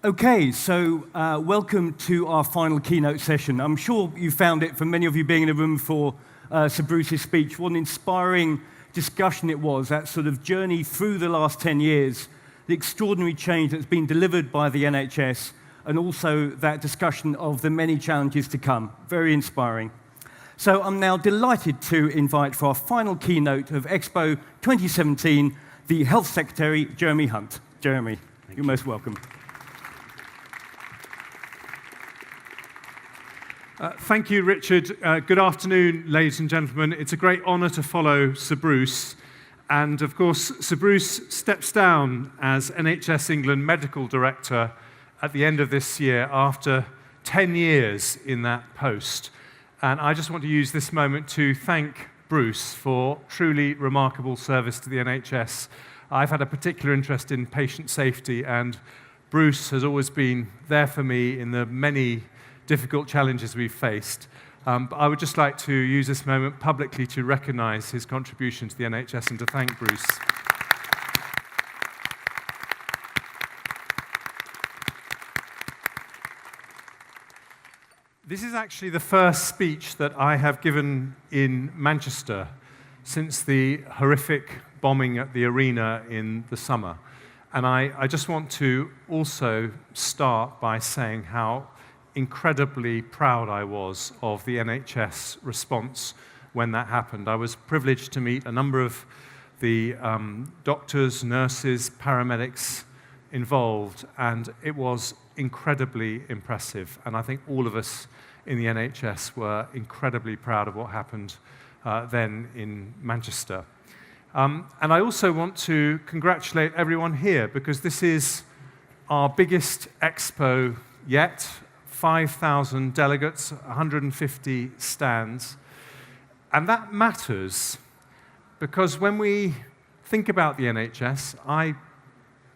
Okay, so welcome to our final keynote session. I'm sure you found it, for many of you being in the room for Sir Bruce's speech, what an inspiring discussion it was, that sort of journey through the last 10 years, the extraordinary change that's been delivered by the NHS, and also that discussion of the many challenges to come. Very inspiring. So I'm now delighted to invite for our final keynote of Expo 2017, the Health Secretary, Jeremy Hunt. Jeremy, you're most welcome. Thank you, Richard. Good afternoon, ladies and gentlemen. It's a great honour to follow Sir Bruce. And of course, Sir Bruce steps down as NHS England Medical Director at the end of this year after 10 years in that post. And I just want to use this moment to thank Bruce for truly remarkable service to the NHS. I've had a particular interest in patient safety, and Bruce has always been there for me in the many difficult challenges we've faced. But I would just like to use this moment publicly to recognise his contribution to the NHS and to thank Bruce. This is actually the first speech that I have given in Manchester since the horrific bombing at the arena in the summer. And I just want to also start by saying how incredibly proud I was of the NHS response when that happened. I was privileged to meet a number of the doctors, nurses, paramedics involved, and it was incredibly impressive. And I think all of us in the NHS were incredibly proud of what happened then in Manchester. And I also want to congratulate everyone here, because this is our biggest expo yet. 5,000 delegates, 150 stands. And that matters because when we think about the NHS, I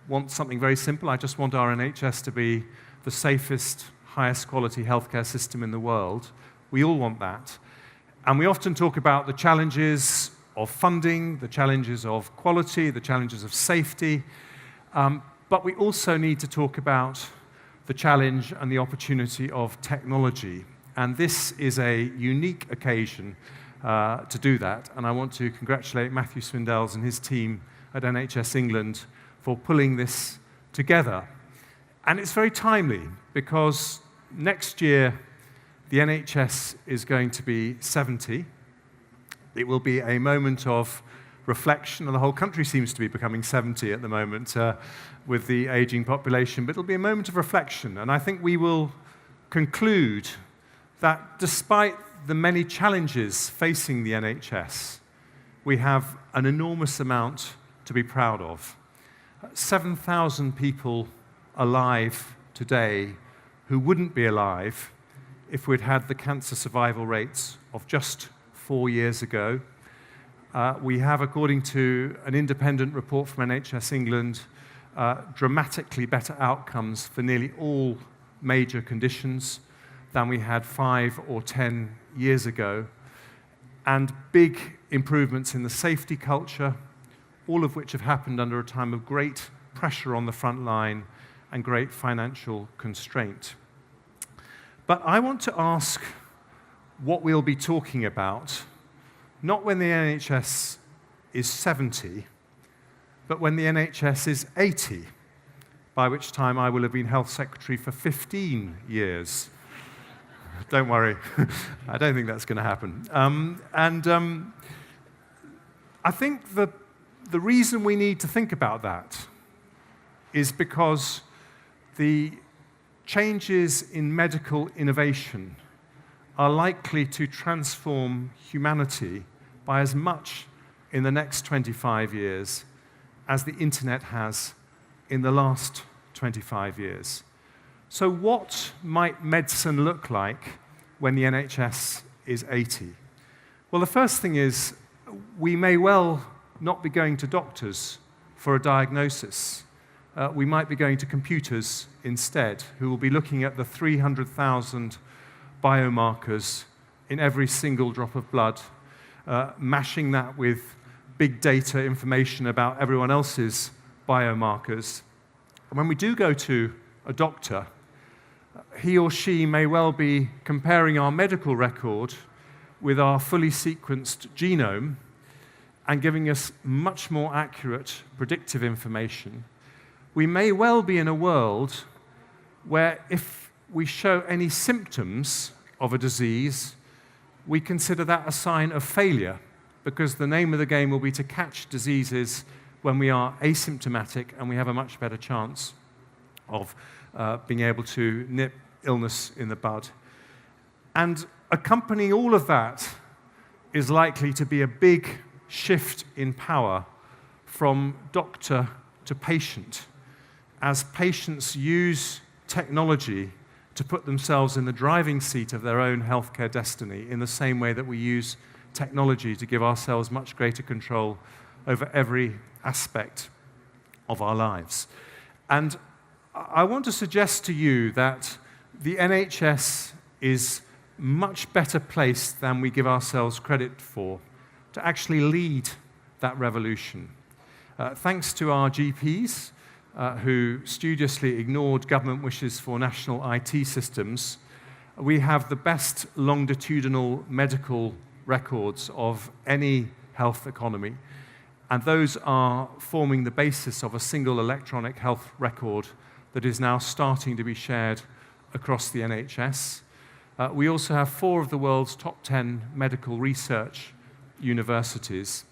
want something very simple. I just want our NHS to be the safest, highest quality healthcare system in the world. We all want that. And we often talk about the challenges of funding, the challenges of quality, the challenges of safety. But we also need to talk about the challenge and the opportunity of technology. And this is a unique occasion to do that. And I want to congratulate Matthew Swindells and his team at NHS England for pulling this together. And it's very timely, because next year the NHS is going to be 70. It will be a moment of reflection, and the whole country seems to be becoming 70 at the moment with the aging population, but it'll be a moment of reflection. And I think we will conclude that despite the many challenges facing the NHS, we have an enormous amount to be proud of. 7,000 people alive today who wouldn't be alive if we'd had the cancer survival rates of just 4 years ago. We have, according to an independent report from NHS England, dramatically better outcomes for nearly all major conditions than we had 5 or 10 years ago, and big improvements in the safety culture, all of which have happened under a time of great pressure on the front line and great financial constraint. But I want to ask what we'll be talking about, not when the NHS is 70, but when the NHS is 80, by which time I will have been Health Secretary for 15 years. Don't worry, I don't think that's going to happen. I think the reason we need to think about that is because the changes in medical innovation are likely to transform humanity by as much in the next 25 years as the internet has in the last 25 years. So what might medicine look like when the NHS is 80? Well, the first thing is we may well not be going to doctors for a diagnosis. We might be going to computers instead, who will be looking at the 300,000 biomarkers in every single drop of blood, mashing that with big data information about everyone else's biomarkers. And when we do go to a doctor, he or she may well be comparing our medical record with our fully sequenced genome and giving us much more accurate predictive information. We may well be in a world where if we show any symptoms of a disease, we consider that a sign of failure, because the name of the game will be to catch diseases when we are asymptomatic, and we have a much better chance of being able to nip illness in the bud. And accompanying all of that is likely to be a big shift in power from doctor to patient, as patients use technology to put themselves in the driving seat of their own healthcare destiny, in the same way that we use technology to give ourselves much greater control over every aspect of our lives. And I want to suggest to you that the NHS is much better placed than we give ourselves credit for to actually lead that revolution. Thanks to our GPs, who studiously ignored government wishes for national IT systems, we have the best longitudinal medical records of any health economy. And those are forming the basis of a single electronic health record that is now starting to be shared across the NHS. We also have 4 of the world's top 10 medical research universities.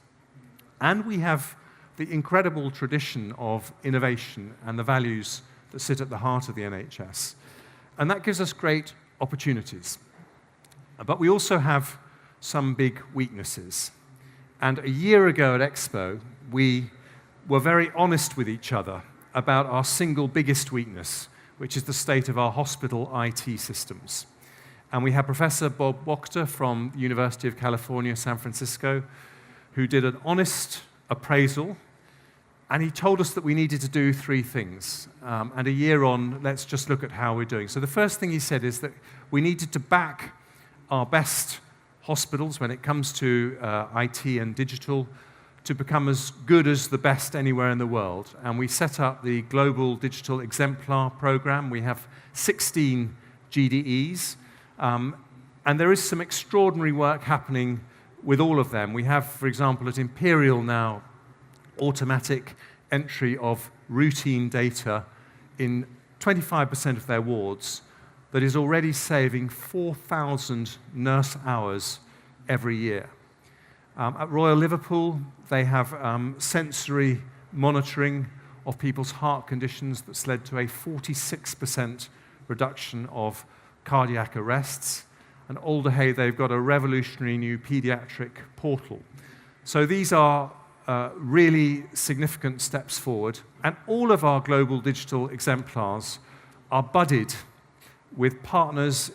And we have the incredible tradition of innovation and the values that sit at the heart of the NHS. And that gives us great opportunities. But we also have some big weaknesses. And a year ago at Expo, we were very honest with each other about our single biggest weakness, which is the state of our hospital IT systems. And we had Professor Bob Wachter from the University of California, San Francisco, who did an honest appraisal, and he told us that we needed to do 3 things. And a year on, let's just look at how we're doing. So the first thing he said is that we needed to back our best hospitals when it comes to IT and digital to become as good as the best anywhere in the world. And we set up the Global Digital Exemplar Program. We have 16 GDEs. And there is some extraordinary work happening with all of them. We have, for example, at Imperial now, automatic entry of routine data in 25% of their wards that is already saving 4,000 nurse hours every year. At Royal Liverpool, they have sensory monitoring of people's heart conditions that's led to a 46% reduction of cardiac arrests. And Alderhay, they've got a revolutionary new pediatric portal. So these are really significant steps forward. And all of our global digital exemplars are budded with partners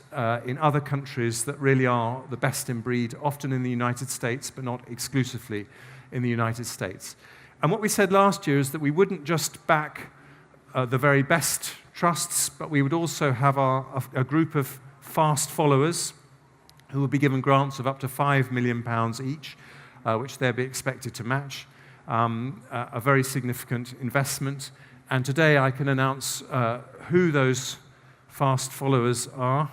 in other countries that really are the best in breed, often in the United States, but not exclusively in the United States. And what we said last year is that we wouldn't just back the very best trusts, but we would also have a group of fast followers who will be given grants of up to £5 million each, which they'll be expected to match, a very significant investment. And today I can announce who those fast followers are.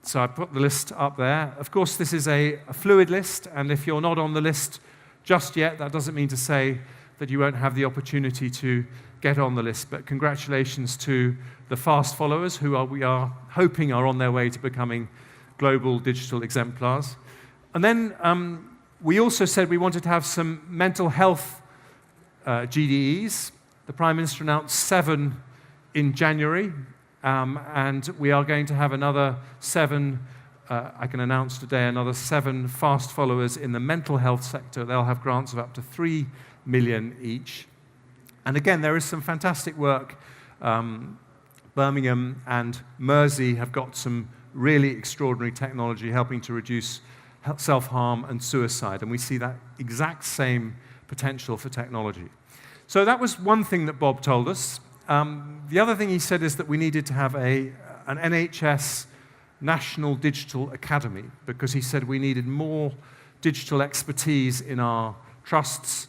So I put the list up there. Of course, this is a fluid list, and if you're not on the list just yet, that doesn't mean to say that you won't have the opportunity to get on the list. But congratulations to the fast followers who we are hoping are on their way to becoming global digital exemplars. And then we also said we wanted to have some mental health GDEs. The Prime Minister announced 7 in January, and we are going to have another 7, I can announce today, another 7 fast followers in the mental health sector. They'll have grants of up to £3 million each. And again, there is some fantastic work. Birmingham and Mersey have got some really extraordinary technology helping to reduce self-harm and suicide, and we see that exact same potential for technology. So that was one thing that Bob told us. The other thing he said is that we needed to have an NHS National Digital Academy, because he said we needed more digital expertise in our trusts,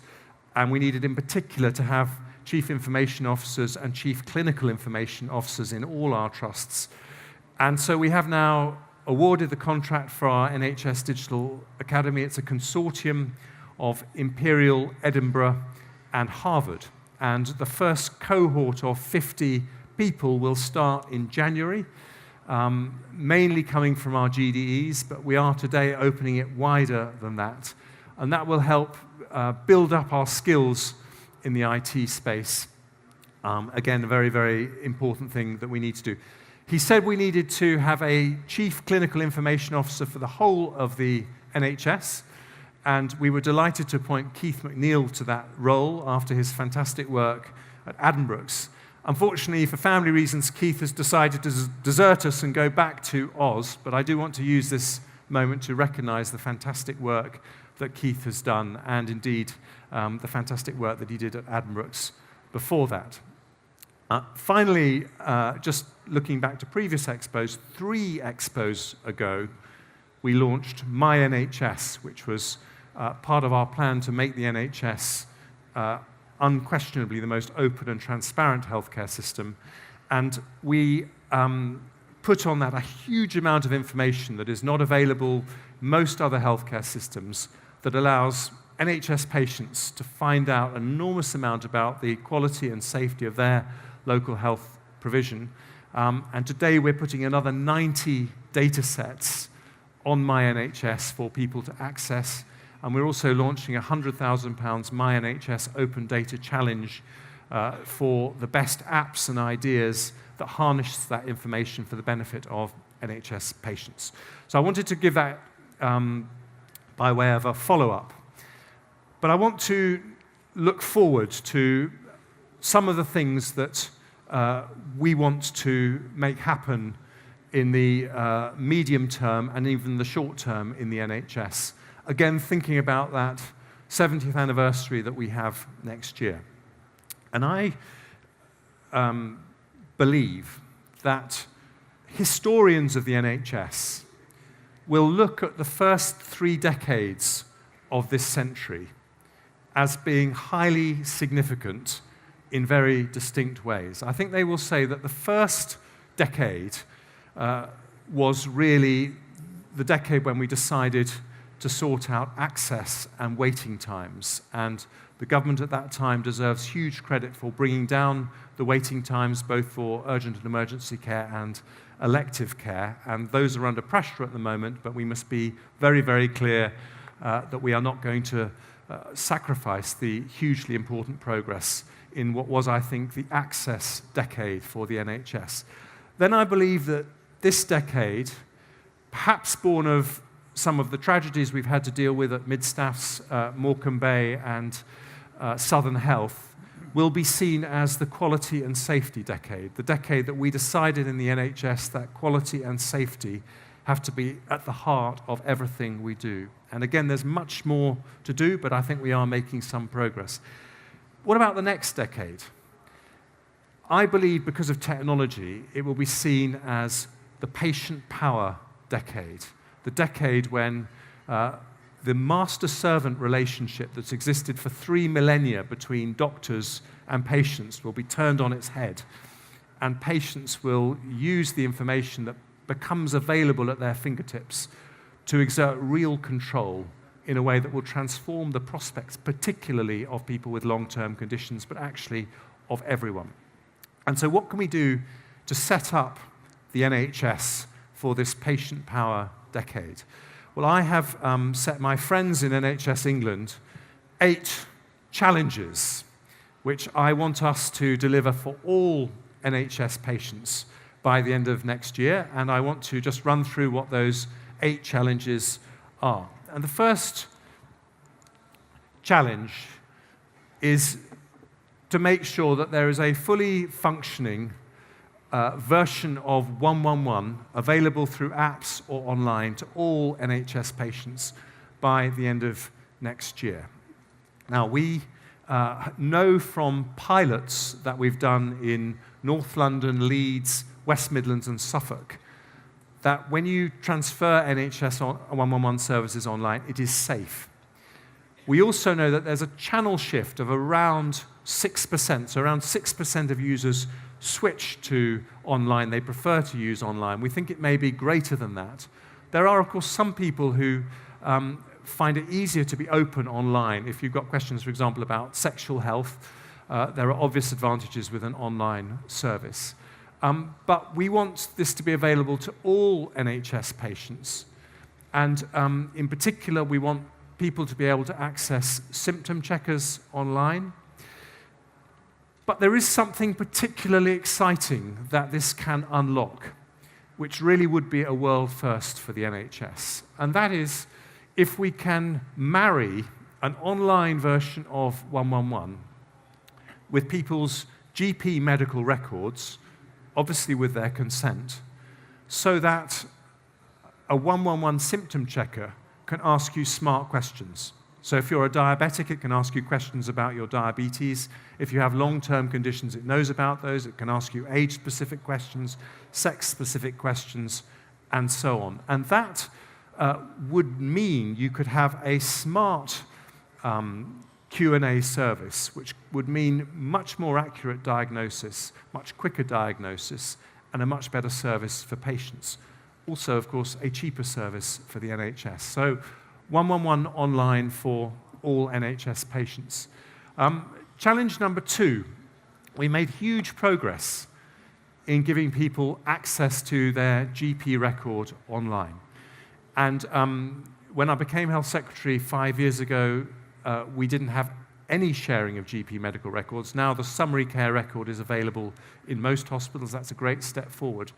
and we needed in particular to have chief information officers and chief clinical information officers in all our trusts. And so we have now awarded the contract for our NHS Digital Academy. It's a consortium of Imperial, Edinburgh, and Harvard. And the first cohort of 50 people will start in January, mainly coming from our GDEs, but we are today opening it wider than that. And that will help build up our skills in the IT space. Again, a very, very important thing that we need to do. He said we needed to have a chief clinical information officer for the whole of the NHS, and we were delighted to appoint Keith McNeill to that role after his fantastic work at Addenbrooke's. Unfortunately, for family reasons, Keith has decided to desert us and go back to Oz, but I do want to use this moment to recognize the fantastic work that Keith has done, and indeed the fantastic work that he did at Addenbrooke's before that. Finally, just looking back to previous expos, 3 expos ago, we launched My NHS, which was part of our plan to make the NHS unquestionably the most open and transparent healthcare system. And we put on that a huge amount of information that is not available in most other healthcare systems, that allows NHS patients to find out an enormous amount about the quality and safety of their local health provision. And today we're putting another 90 data sets on My NHS for people to access. And we're also launching a £100,000 My NHS Open Data Challenge for the best apps and ideas that harness that information for the benefit of NHS patients. So I wanted to give that by way of a follow-up. But I want to look forward to some of the things that we want to make happen in the medium term and even the short term in the NHS. Again, thinking about that 70th anniversary that we have next year. And I believe that historians of the NHS will look at the first 3 decades of this century as being highly significant in very distinct ways. I think they will say that the first decade was really the decade when we decided to sort out access and waiting times. And the government at that time deserves huge credit for bringing down the waiting times, both for urgent and emergency care and elective care. And those are under pressure at the moment, but we must be very, very clear that we are not going to sacrifice the hugely important progress in what was, I think, the access decade for the NHS. Then I believe that this decade, perhaps born of some of the tragedies we've had to deal with at Midstaffs, Morecambe Bay, and Southern Health, will be seen as the quality and safety decade, the decade that we decided in the NHS that quality and safety have to be at the heart of everything we do. And again, there's much more to do, but I think we are making some progress. What about the next decade? I believe because of technology, it will be seen as the patient power decade, the decade when the master-servant relationship that's existed for 3 millennia between doctors and patients will be turned on its head, and patients will use the information that becomes available at their fingertips to exert real control in a way that will transform the prospects, particularly of people with long-term conditions, but actually of everyone. And so what can we do to set up the NHS for this patient power decade? Well, I have set my friends in NHS England 8 challenges which I want us to deliver for all NHS patients by the end of next year, and I want to just run through what those 8 challenges are. And the first challenge is to make sure that there is a fully functioning version of 111 available through apps or online to all NHS patients by the end of next year. Now, we know from pilots that we've done in North London, Leeds, West Midlands, and Suffolk that when you transfer NHS 111 services online, it is safe. We also know that there's a channel shift of around 6%. So around 6% of users switch to online. They prefer to use online. We think it may be greater than that. There are, of course, some people who find it easier to be open online. If you've got questions, for example, about sexual health, there are obvious advantages with an online service. But we want this to be available to all NHS patients. And in particular, we want people to be able to access symptom checkers online. But there is something particularly exciting that this can unlock, which really would be a world first for the NHS. And that is if we can marry an online version of 111 with people's GP medical records, obviously with their consent, so that a 111 symptom checker can ask you smart questions. So if you're a diabetic, it can ask you questions about your diabetes. If you have long-term conditions, it knows about those. It can ask you age-specific questions, sex-specific questions, and so on. And that would mean you could have a smart Q&A service, which would mean much more accurate diagnosis, much quicker diagnosis, and a much better service for patients. Also, of course, a cheaper service for the NHS. So 111 online for all NHS patients. Challenge number 2, we made huge progress in giving people access to their GP record online. And when I became Health Secretary 5 years ago, we didn't have any sharing of GP medical records. Now the summary care record is available in most hospitals. That's a great step forward.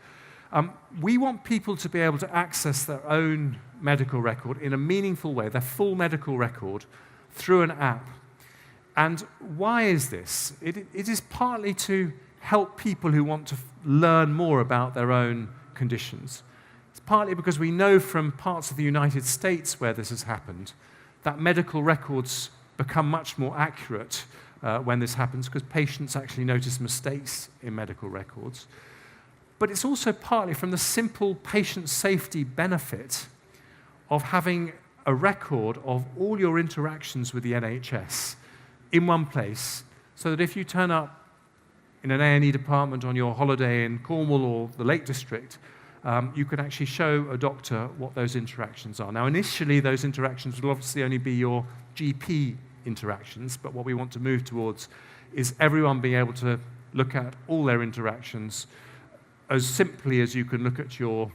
We want people to be able to access their own medical record in a meaningful way, their full medical record, through an app. And why is this? It is partly to help people who want to learn more about their own conditions. It's partly because we know from parts of the United States where this has happened that medical records become much more accurate when this happens because patients actually notice mistakes in medical records. But it's also partly from the simple patient safety benefit of having a record of all your interactions with the NHS in one place, so that if you turn up in an A&E department on your holiday in Cornwall or the Lake District, you can actually show a doctor what those interactions are. Now, initially, those interactions will obviously only be your GP interactions, but what we want to move towards is everyone being able to look at all their interactions as simply as you can look at your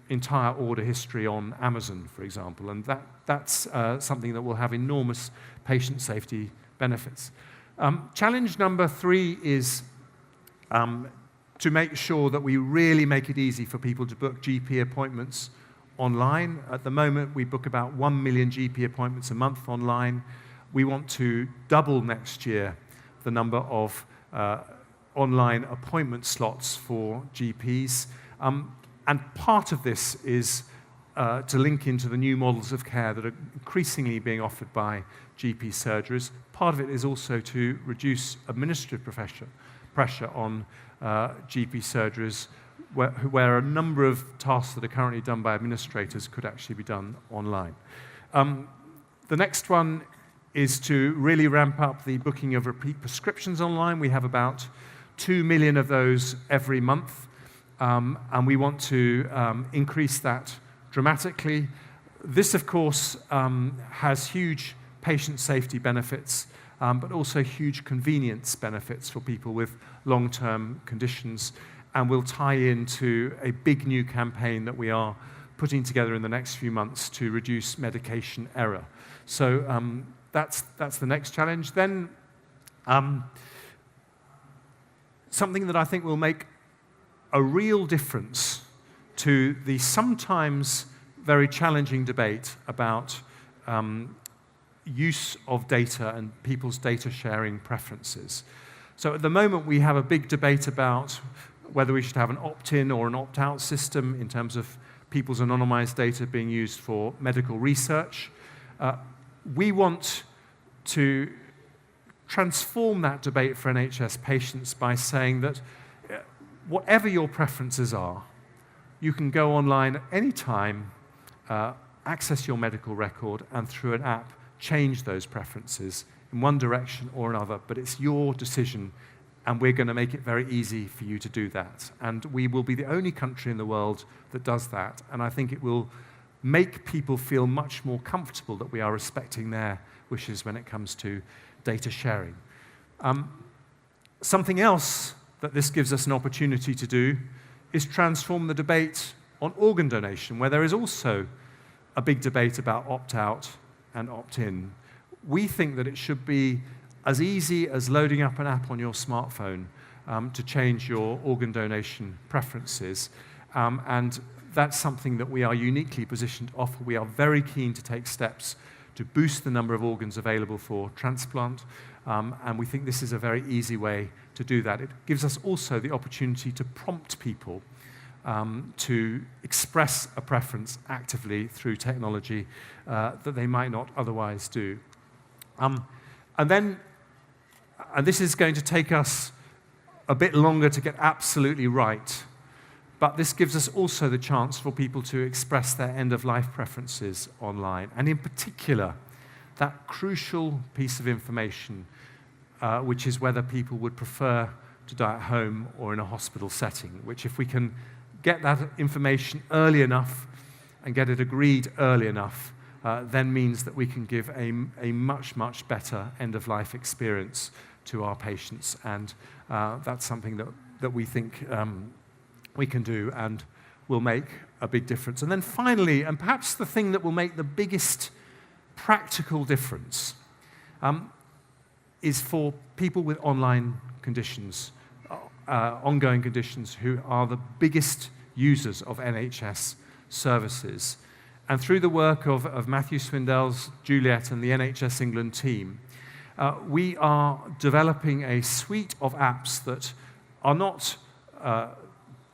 entire order history on Amazon, for example. And that's something that will have enormous patient safety benefits. Challenge number 3 is to make sure that we really make it easy for people to book GP appointments online. At the moment, we book about 1 million GP appointments a month online. We want to double next year the number of online appointment slots for GPs. And part of this is to link into the new models of care that are increasingly being offered by GP surgeries. Part of it is also to reduce administrative pressure on GP surgeries, where a number of tasks that are currently done by administrators could actually be done online. The next one is to really ramp up the booking of repeat prescriptions online. We have about 2 million of those every month, and we want to increase that dramatically. This, of course, has huge patient safety benefits, but also huge convenience benefits for people with long-term conditions, and will tie into a big new campaign that we are putting together in the next few months to reduce medication error. So that's the next challenge. Then something that I think will make a real difference to the sometimes very challenging debate about use of data and people's data sharing preferences. So at the moment, we have a big debate about whether we should have an opt-in or an opt-out system in terms of people's anonymized data being used for medical research. We want to transform that debate for NHS patients by saying that whatever your preferences are, you can go online at any time, access your medical record, and through an app, change those preferences in one direction or another, but it's your decision, and we're going to make it very easy for you to do that. And we will be the only country in the world that does that, and I think it will make people feel much more comfortable that we are respecting their wishes when it comes to data sharing. Something else that this gives us an opportunity to do is transform the debate on organ donation, where there is also a big debate about opt-out and opt-in. We think that it should be as easy as loading up an app on your smartphone to change your organ donation preferences. And that's something that we are uniquely positioned to offer. We are very keen to take steps to boost the number of organs available for transplant, and we think this is a very easy way to do that. It gives us also the opportunity to prompt people to express a preference actively through technology that they might not otherwise do. And this is going to take us a bit longer to get absolutely right, but this gives us also the chance for people to express their end-of-life preferences online, and in particular, that crucial piece of information, which is whether people would prefer to die at home or in a hospital setting, which if we can get that information early enough and get it agreed early enough, then means that we can give a much, much better end-of-life experience to our patients, and that's something that we think we can do and will make a big difference. And then finally, and perhaps the thing that will make the biggest practical difference, is for people with online conditions, ongoing conditions, who are the biggest users of NHS services. And through the work of Matthew Swindell's Juliet and the NHS England team, we are developing a suite of apps that are not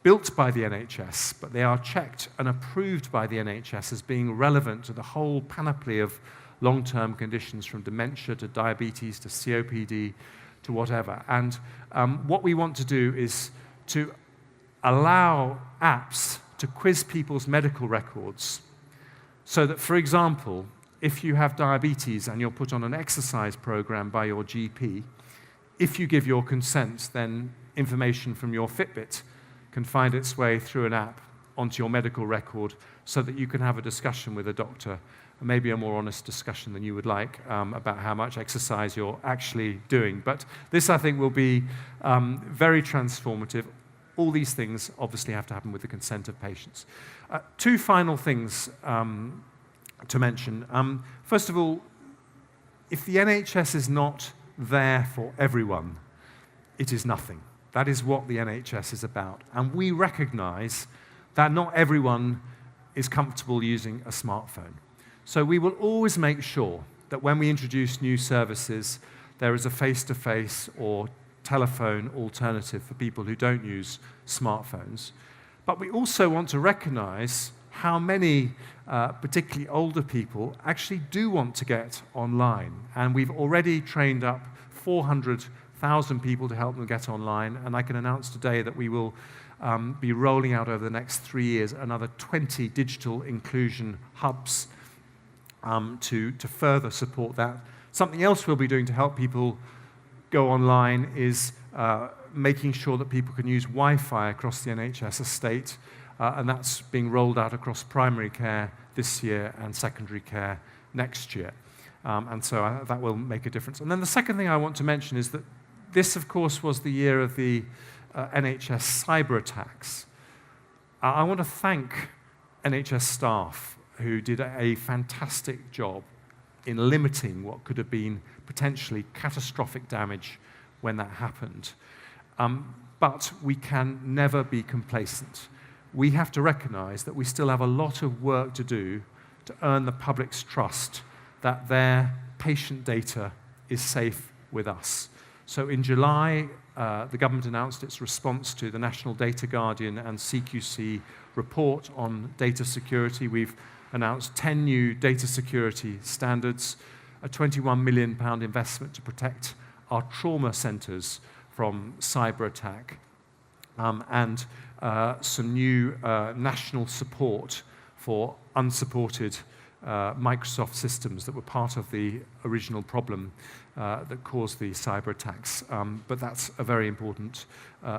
built by the NHS, but they are checked and approved by the NHS as being relevant to the whole panoply of long-term conditions, from dementia to diabetes to COPD to whatever. And what we want to do is to allow apps to quiz people's medical records, so that, for example, if you have diabetes and you're put on an exercise program by your GP, if you give your consent, then information from your Fitbit can find its way through an app onto your medical record, so that you can have a discussion with a doctor, maybe a more honest discussion than you would like, about how much exercise you're actually doing. But this, I think, will be very transformative. All these things obviously have to happen with the consent of patients. Two final things to mention. First of all, if the NHS is not there for everyone, it is nothing. That is what the NHS is about. And we recognize that not everyone is comfortable using a smartphone. So we will always make sure that when we introduce new services, there is a face-to-face or telephone alternative for people who don't use smartphones. But we also want to recognize how many, particularly older people, actually do want to get online. And we've already trained up 400,000 people to help them get online, and I can announce today that we will be rolling out over the next 3 years another 20 digital inclusion hubs to further support that. Something else we'll be doing to help people go online is making sure that people can use Wi-Fi across the NHS estate, and that's being rolled out across primary care this year and secondary care next year. And so that will make a difference. And then the second thing I want to mention is that this, of course, was the year of the NHS cyber attacks. I want to thank NHS staff who did a fantastic job in limiting what could have been potentially catastrophic damage when that happened. But we can never be complacent. We have to recognize that we still have a lot of work to do to earn the public's trust that their patient data is safe with us. So in July, the government announced its response to the National Data Guardian and CQC report on data security. We've announced 10 new data security standards, a £21 million investment to protect our trauma centres from cyber attack, and some new national support for unsupported Microsoft systems that were part of the original problem that caused the cyber attacks. But that's a very important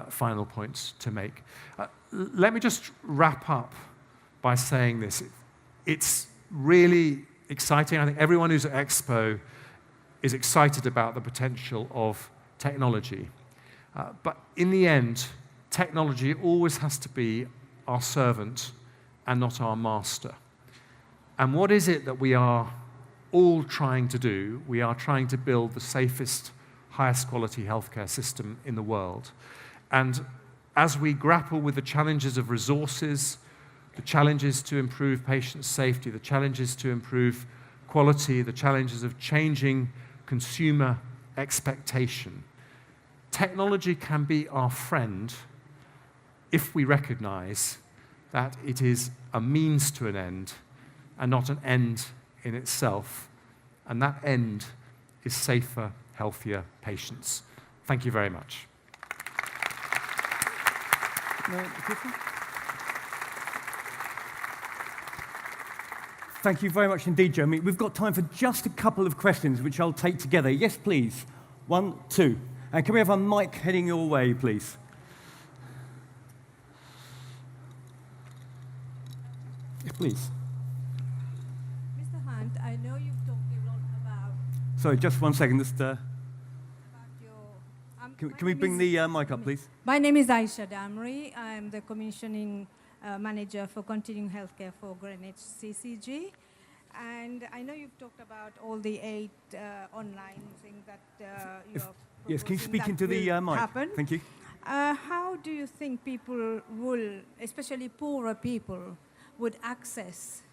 final point to make. Let me just wrap up by saying this. It's really exciting. I think everyone who's at Expo is excited about the potential of technology. But in the end, technology always has to be our servant and not our master. And what is it that we are all trying to do? We are trying to build the safest, highest quality healthcare system in the world. And as we grapple with the challenges of resources, the challenges to improve patient safety, the challenges to improve quality, the challenges of changing consumer expectation, technology can be our friend if we recognize that it is a means to an end and not an end in itself. And that end is safer, healthier patients. Thank you very much. Thank you very much indeed, Jeremy. We've got time for just a couple of questions, which I'll take together. Yes, please. 1, 2. And can we have a mic heading your way, please? Yes, please. Mr. Hunt, I know you've talked a lot about... Sorry, just 1 second. Just, about your, can we bring the mic up, please? My name is Aisha Damri. I'm the commissioning manager for continuing healthcare for Greenwich CCG. And I know you've talked about all the 8 online things that you're Yes, can you speak that into the will mic? happen. Thank you. How do you think people will, especially poorer people, would access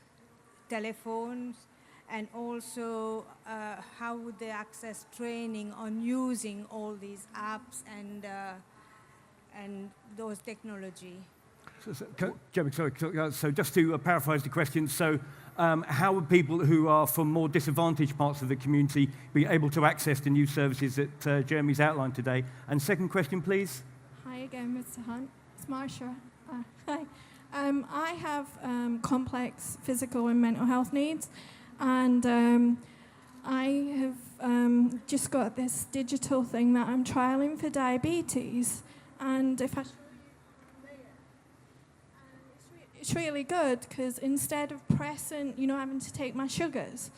telephones, and also how would they access training on using all these apps and those technology? Jeremy, sorry. So just to paraphrase the question, so how would people who are from more disadvantaged parts of the community be able to access the new services that Jeremy's outlined today? And second question, please. Hi again, Mr. Hunt. It's Marsha. Hi. I have complex physical and mental health needs, and I have just got this digital thing that I'm trialing for diabetes, and if I it's really good because instead of pressing, having to take my sugars,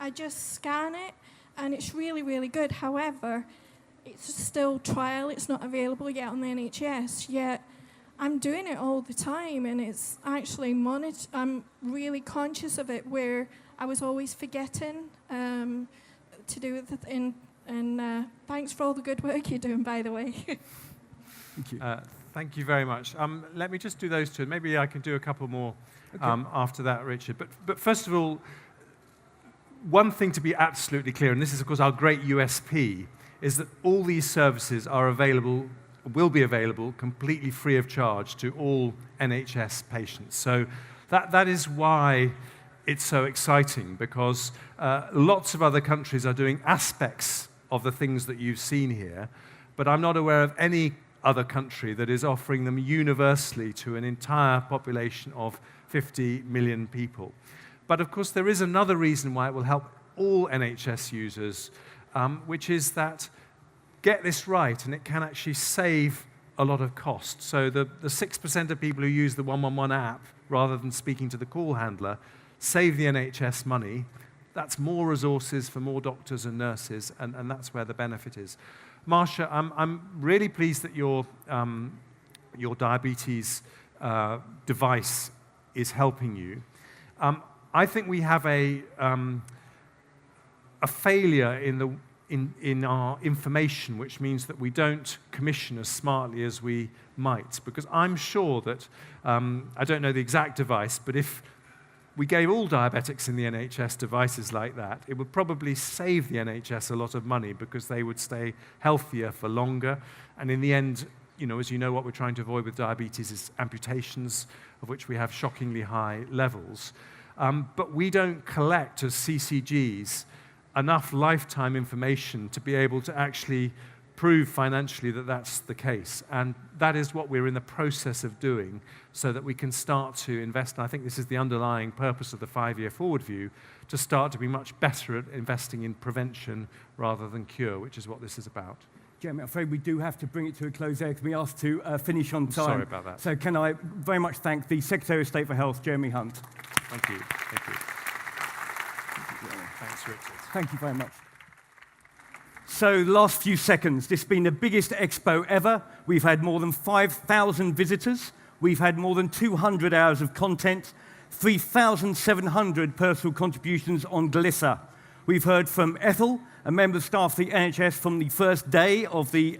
I just scan it, and it's really, really good. However, it's still trial. It's not available yet on the NHS, yet I'm doing it all the time, and it's actually monitored. I'm really conscious of it, where I was always forgetting to do it. And thanks for all the good work you're doing, by the way. Thank you. Thank you very much. Let me just do those two. Maybe I can do a couple more after that, Richard. But first of all, one thing to be absolutely clear, and this is, of course, our great USP, is that all these services are available, will be available completely free of charge to all NHS patients. So that is why it's so exciting, because lots of other countries are doing aspects of the things that you've seen here, but I'm not aware of any other country that is offering them universally to an entire population of 50 million people. But of course, there is another reason why it will help all NHS users, which is that, get this right, and it can actually save a lot of cost. So the 6% of people who use the 111 app, rather than speaking to the call handler, save the NHS money. That's more resources for more doctors and nurses, and that's where the benefit is. Marsha, I'm really pleased that your diabetes device is helping you. I think we have a failure in our information, which means that we don't commission as smartly as we might. Because I'm sure that, I don't know the exact device, but if we gave all diabetics in the NHS devices like that, it would probably save the NHS a lot of money, because they would stay healthier for longer. And in the end, as you know, what we're trying to avoid with diabetes is amputations, of which we have shockingly high levels. But we don't collect, as CCGs, enough lifetime information to be able to actually prove financially that that's the case. And that is what we're in the process of doing so that we can start to invest. And I think this is the underlying purpose of the 5-year forward view, to start to be much better at investing in prevention rather than cure, which is what this is about. Jeremy, I'm afraid we do have to bring it to a close there because we asked to finish on time. Sorry about that. So can I very much thank the Secretary of State for Health, Jeremy Hunt. Thank you. Thank you. Thanks, Richard. Thank you very much. So last few seconds, this has been the biggest expo ever. We've had more than 5,000 visitors. We've had more than 200 hours of content, 3,700 personal contributions on Glyssa. We've heard from Ethel, a member of staff of the NHS from the first day of the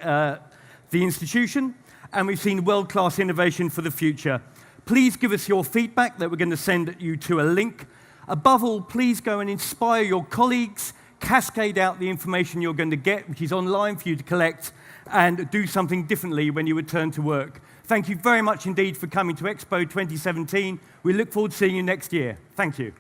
institution, and we've seen world-class innovation for the future. Please give us your feedback that we're going to send you to a link. Above all, please go and inspire your colleagues, cascade out the information you're going to get, which is online for you to collect, and do something differently when you return to work. Thank you very much indeed for coming to Expo 2017. We look forward to seeing you next year. Thank you.